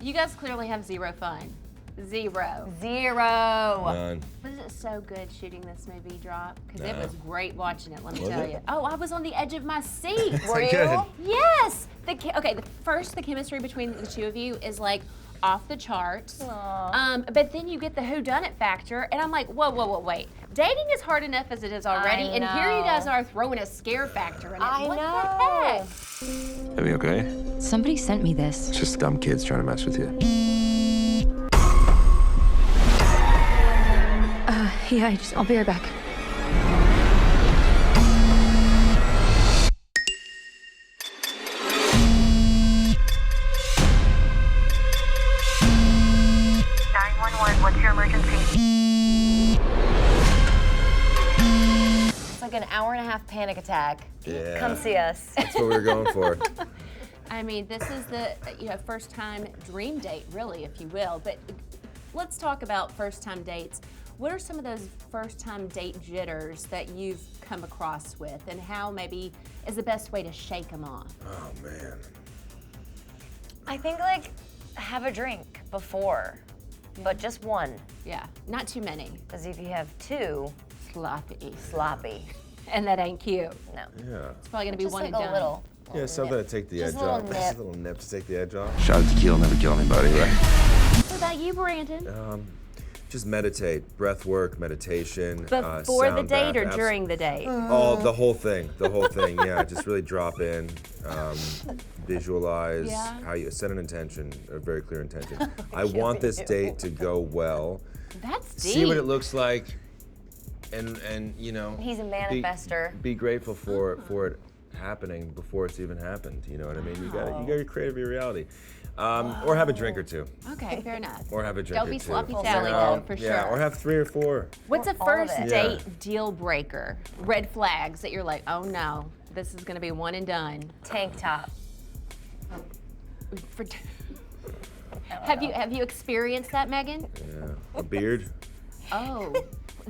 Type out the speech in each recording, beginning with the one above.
You guys clearly have zero fun. Zero. None. Wasn't it so good shooting this movie drop? Because it was great watching it, let me tell you. Oh, I was on the edge of my seat. Were you? Yes. The chemistry between the two of you is like off the charts. But then you get the whodunit factor, and I'm like, whoa, wait. Dating is hard enough as it is already, and here you guys are throwing a scare factor in it. What the heck? Are we okay? Somebody sent me this. It's just dumb kids trying to mess with you. Yeah, I'll be right back. What's your emergency? It's like an hour-and-a-half panic attack. Yeah. Come see us. That's what we were going for. I mean, this is the first time dream date, really, if you will. But let's talk about first time dates. What are some of those first time date jitters that you've come across with, and how maybe is the best way to shake them off? Oh man. I think like have a drink before, but just one. Yeah, not too many. Because if you have two, sloppy. And that ain't cute. No. Yeah. It's probably gonna be Just one like and a done. little. Yeah, something to take the edge Just a little off. nip. Just a little nip to take the edge off. Shot of tequila never kill anybody, right? What about you, Brandon? Just meditate, breath work, meditation. Before the sound date bath, or during the date? the whole thing, yeah. Just really drop in, visualize how you set an intention, a very clear intention. I want this date to go well. That's deep. See what it looks like, and you know. He's a manifester. Be grateful for it happening before it's even happened. You know what I mean? You gotta create your reality. Or have a drink or two. Okay, fair enough. Or have a drink Don't or be two. sloppy Sally though, for Yeah, sure. or have 3 or 4. What's a All of first it. date deal breaker? Red flags that you're like, oh no, this is gonna be one and done. Tank top. Have you experienced that, Meghan? Yeah, a beard. Oh,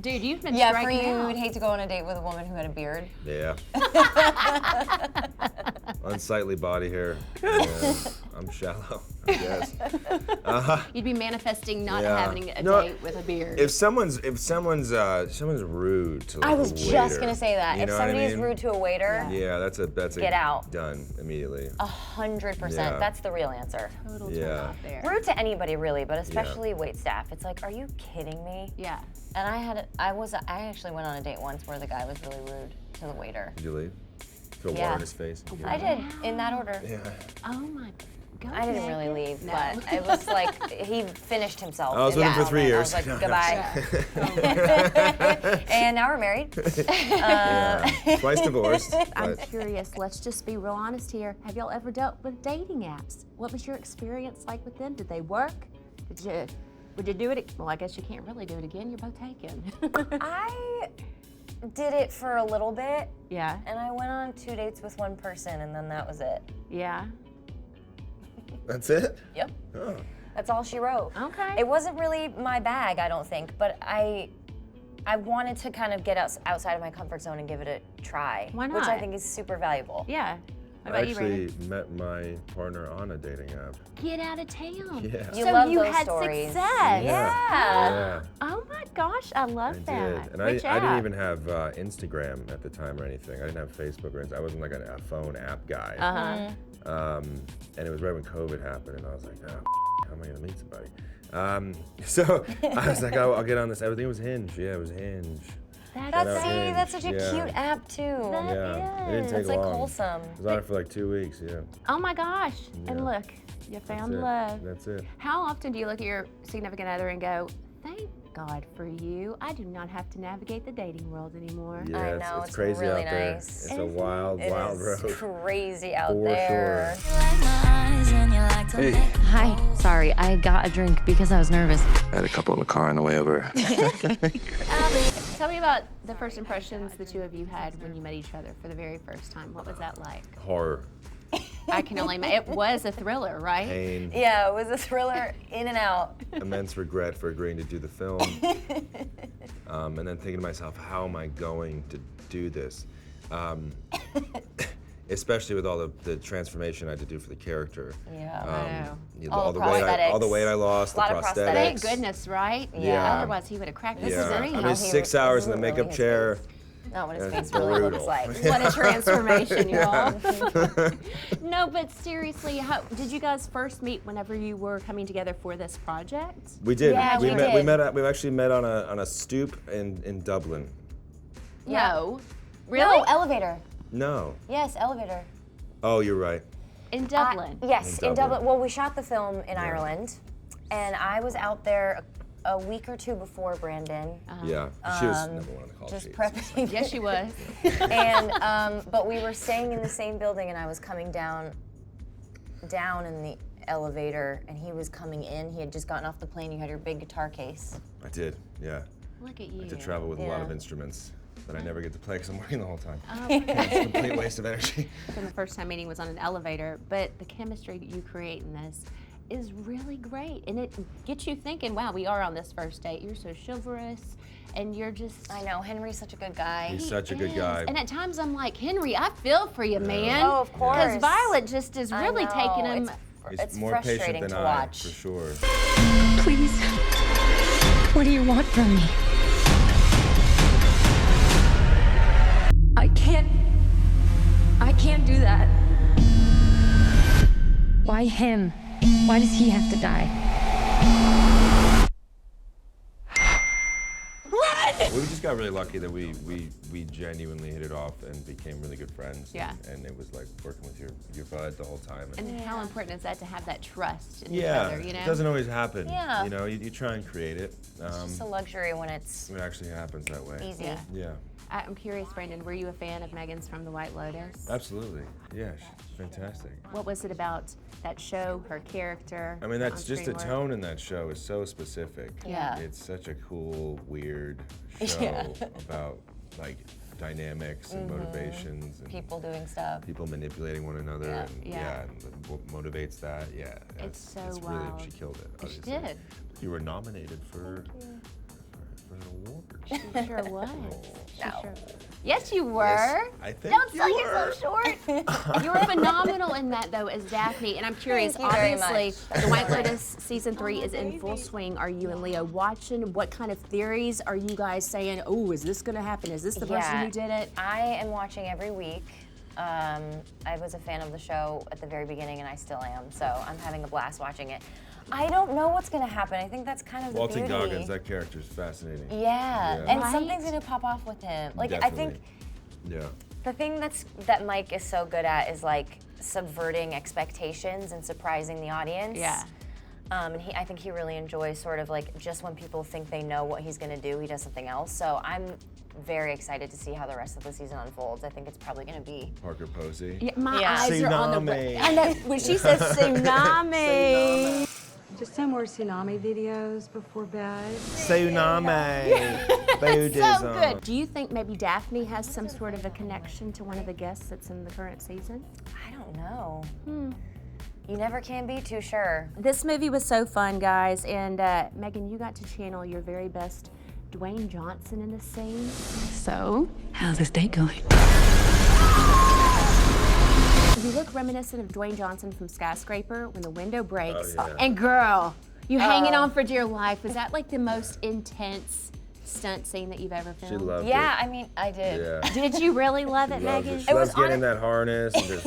dude, you've been Yeah, for striking you, out. you'd hate to go on a date with a woman who had a beard. Yeah. Unsightly body hair. Yeah, I'm shallow, I guess. You'd be manifesting not Yeah. having a No, date with a beard. If someone's rude to like I was a just waiter, gonna say that. you If know what I somebody is mean? rude to a waiter, Yeah, that's a Get out. Done immediately. 100%. Yeah. That's the real answer. Total Yeah. turn off there. Rude to anybody really, but especially wait staff. It's like, are you kidding me? Yeah. And I actually went on a date once where the guy was really rude to the waiter. Did you leave? Throw Yeah. water in his face? I did, in that order. Yeah. Oh my God. I didn't really leave, No. but it was like, he finished himself. I was in with him that for 3 moment. years. I was No, like, no. goodbye. And now we're married. Yeah. Twice divorced. I'm but- curious, let's just be real honest here. Have y'all ever dealt with dating apps? What was your experience like with them? Did they work? Would you do it? Well, I guess you can't really do it again. You're both taken. I did it for a little bit, Yeah. and I went on 2 dates with one person, and then that was it. Yeah. That's it? Yep. Oh. That's all she wrote. Okay. It wasn't really my bag, I don't think, but I wanted to kind of get outside of my comfort zone and give it a try. Why Which I not? think is super valuable. Yeah. What I about you, actually Brandon? met my partner on a dating app. Get out of town. Yeah. You So love you those had stories. success. Yeah. Oh my gosh, I love I that. did. And Which I didn't app? even have Instagram at the time or anything. I didn't have Facebook or anything. I wasn't like a phone app guy. And it was right when COVID happened, and I was like, oh, how am I gonna meet somebody? So I was like, I'll get on this. Everything was Hinge. Yeah, it was Hinge. That's such a Yeah. cute app too. Yeah, it didn't take It's like long. wholesome. I was on it for like 2 weeks. Yeah. Oh my gosh. And Yeah. look, you found That's it. love. That's it. How often do you look at your significant other and go, thank God for you. I do not have to navigate the dating world anymore. Yeah, I know, it's crazy really out there. nice. It's a wild, It wild is road. crazy out For there. Hey, Hi. Sorry, I got a drink because I was nervous. I had a couple in the car on the way over. Tell me about the first impressions the two of you had when you met each other for the very first time. What was that like? Horror, I can only imagine. It was a thriller, right? pain, Yeah, it was a thriller in and out. immense regret for agreeing to do the film. And then thinking to myself, how am I going to do this? especially with all the transformation I had to do for the character. Yeah. All the prosthetics. weight I lost, the A lot of prosthetics. Thank goodness, right? Yeah. Otherwise, he would have cracked his Yeah. screen. I mean, 6 hours in the Really makeup his chair. face. Not what his That's face really looks brutal. like. What a transformation, y'all. No, but seriously, how did you guys first meet whenever you were coming together for this project? We did. Yeah, we met. did. We actually met on a stoop in Dublin. No. Really? No, elevator. No. Yes, elevator. Oh, you're right. In Dublin? Yes, In in Dublin. Dublin. Well, we shot the film in Ireland, and I was out there a week or two before Brandon. Yeah. She was number one on the call Just sheets. prepping. Yes, she was. And but we were staying in the same building, and I was coming down in the elevator, and he was coming in. He had just gotten off the plane. You had your big guitar case. I did. Yeah. Look at you. To travel with a lot Yeah. of instruments that I never get to play because I'm working the whole time. Oh, It's a complete waste of energy. And the first time meeting was on an elevator, but the chemistry that you create in this is really great, and it gets you thinking, wow, we are on this first date. You're so chivalrous, and you're just... I know, Henry's such a good guy. He's such a good is. guy. And at times I'm like, Henry, I feel for you, man. Oh, of course. Because Violet just is I really know, taking him... It's more patient frustrating than to I, watch. for sure. Please. What do you want from me? I can't do that. Why him? Why does he have to die? We just got really lucky that we genuinely hit it off and became really good friends. Yeah. And it was like working with your bud the whole time. And how important is that to have that trust in each yeah, other, you know? it doesn't always happen. Yeah. You know, you try and create it. It's just a luxury when it's It actually happens that way. easy. Yeah. Yeah. I'm curious, Brandon, were you a fan of Meghan's from the White Lotus? Absolutely. Yeah, she's fantastic. What was it about that show, her character? I mean, that's just the on-screen work? tone in that show is so specific. Yeah. It's such a cool, weird show Yeah. about like dynamics and motivations and People doing stuff. people manipulating one another Yeah. and Yeah. and what motivates that. Yeah. It's so really, wild. she killed it. She obviously. did. You were nominated for an award. She sure was. She No. sure- Yes, you were. I think Don't you sell were. yourself short. You were phenomenal in that, though, as Daphne. And I'm curious, Thank you very obviously, The White Lotus season 3 is in full swing. Are you and Leo watching? What kind of theories are you guys saying? Oh, is this going to happen? Is this the person Yeah. who did it? I am watching every week. I was a fan of the show at the very beginning, and I still am. So I'm having a blast watching it. I don't know what's gonna happen. I think that's kind of the Walton beauty. Goggins, that character's fascinating. Yeah, Yeah. and Right? something's gonna pop off with him. Like I think Yeah. the thing that Mike is so good at is like subverting expectations and surprising the audience. Yeah. And I think he really enjoys sort of like just when people think they know what he's gonna do, he does something else. So I'm very excited to see how the rest of the season unfolds. I think it's probably gonna be. Parker Posey. Yeah, my Yeah. eyes are on the. Tsunami. I know when she says tsunami. Just no more tsunami videos before bed. Tsunami. So good. Do you think maybe Daphne has some sort of a connection to one of the guests that's in the current season? I don't know. You never can be too sure. This movie was so fun, guys, and Meghan, you got to channel your very best Dwayne Johnson in the scene. So, how's this date going? You look reminiscent of Dwayne Johnson from Skyscraper when the window breaks. Oh, yeah. And girl, you hanging on for dear life. Was that like the most intense stunt scene that you've ever filmed? She loved Yeah, it. I mean, I did. Yeah. Did you really love it, Loved Meghan? it. She loves getting in on that harness and just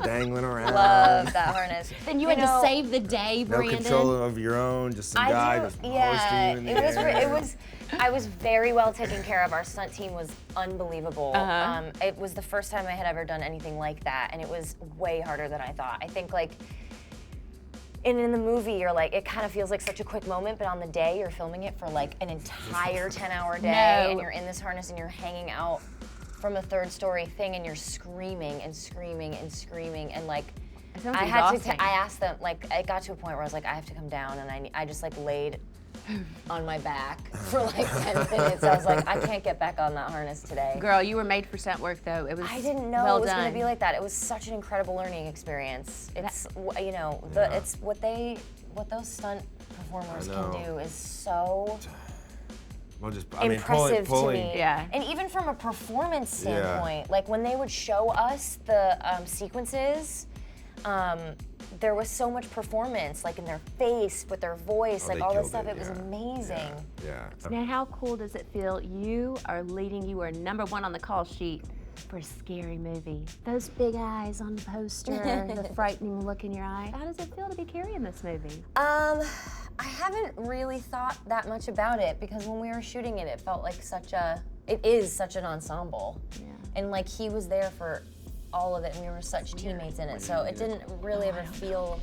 dangling around. Love that harness. Then you had to save the day, No Brandon. control of your own, just some guy just hoisting you in the air. It was. I was very well taken care of. Our stunt team was unbelievable. It was the first time I had ever done anything like that, and it was way harder than I thought. I think like. And in the movie, you're like, it kind of feels like such a quick moment, but on the day, you're filming it for like an entire 10-hour day, No. and you're in this harness and you're hanging out from a third-story thing, and you're screaming and screaming and screaming, and like, It sounds I had to. exhausting. I asked them. Like, it got to a point where I was like, I have to come down, and I just like laid on my back for like 10 minutes. I was like, I can't get back on that harness today. Girl, you were made for stunt work, though. It was I didn't know well it was done. going to be like that. It was such an incredible learning experience. It's you know, it's what those stunt performers I can know. do is so Well, just impressive pulling. to me. Yeah. And even from a performance standpoint, like when they would show us the sequences, there was so much performance, like in their face, with their voice, like they all this killed stuff. It was yeah. amazing. Yeah. Now, how cool does it feel? You are leading. You are #1 on the call sheet for a scary movie. Those big eyes on the poster, the frightening look in your eye. How does it feel to be carrying this movie? I haven't really thought that much about it because when we were shooting it, it felt like it is such an ensemble. Yeah. And like he was there for all of it and we were such teammates in it. So it didn't really ever feel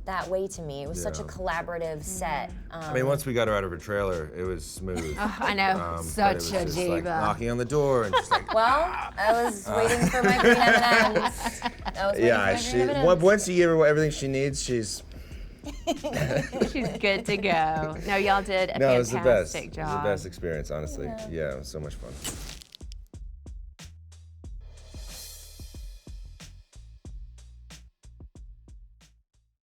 that way to me. It was such a collaborative set. I mean, once we got her out of her trailer, it was smooth. I know, but it such was a just, diva. like, knocking on the door and just like. Well, I was waiting for my green M&Ms. Once you give her everything she needs, she's. She's good to go. No, y'all did a No, it was the best. fantastic It was job. the best experience, honestly. Yeah, it was so much fun.